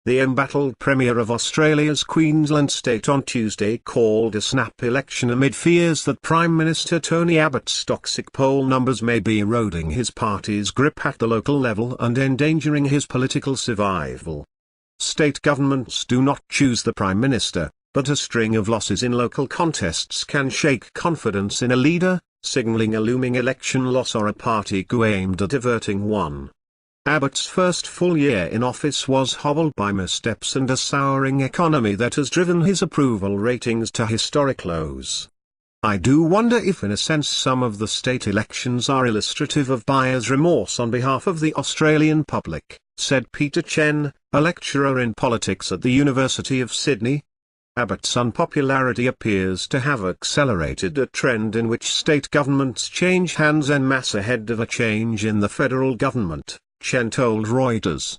The embattled Premier of Australia's Queensland state on Tuesday called a snap election amid fears that Prime Minister Tony Abbott's toxic poll numbers may be eroding his party's grip at the local level and endangering his political survival. State governments do not choose the Prime Minister, but a string of losses in local contests can shake confidence in a leader, signalling a looming election loss or a party coup aimed at averting one. Abbott's first full year in office was hobbled by missteps and a souring economy that has driven his approval ratings to historic lows. I do wonder if in a sense some of the state elections are illustrative of buyer's remorse on behalf of the Australian public, said Peter Chen, a lecturer in politics at the University of Sydney. Abbott's unpopularity appears to have accelerated a trend in which state governments change hands en masse ahead of a change in the federal government, Chen told Reuters.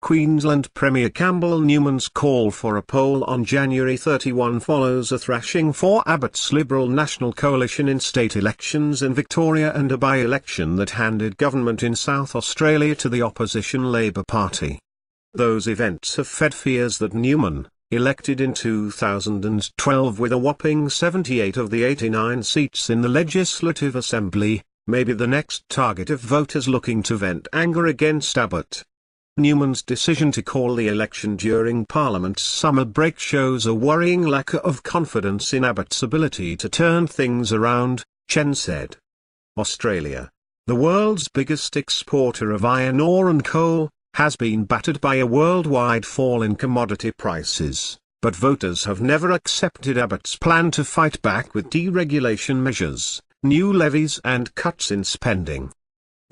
Queensland Premier Campbell Newman's call for a poll on January 31 follows a thrashing for Abbott's Liberal National Coalition in state elections in Victoria and a by-election that handed government in South Australia to the opposition Labor Party. Those events have fed fears that Newman, elected in 2012 with a whopping 78 of the 89 seats in the Legislative Assembly, may be the next target of voters looking to vent anger against Abbott. Newman's decision to call the election during Parliament's summer break shows a worrying lack of confidence in Abbott's ability to turn things around, Chen said. Australia, the world's biggest exporter of iron ore and coal, has been battered by a worldwide fall in commodity prices, but voters have never accepted Abbott's plan to fight back with deregulation measures, new levies and cuts in spending.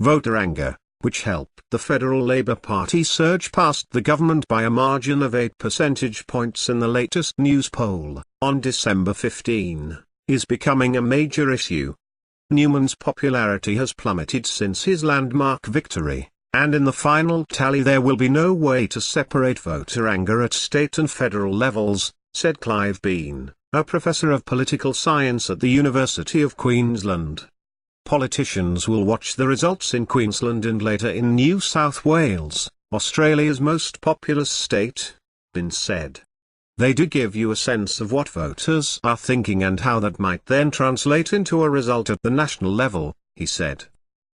Voter anger, which helped the federal Labor Party surge past the government by a margin of 8 percentage points in the latest Newspoll, on December 15, is becoming a major issue. Newman's popularity has plummeted since his landmark victory, and in the final tally there will be no way to separate voter anger at state and federal levels, said Clive Bean, a professor of political science at the University of Queensland. Politicians will watch the results in Queensland and later in New South Wales, Australia's most populous state, Bean said. They do give you a sense of what voters are thinking and how that might then translate into a result at the national level, he said.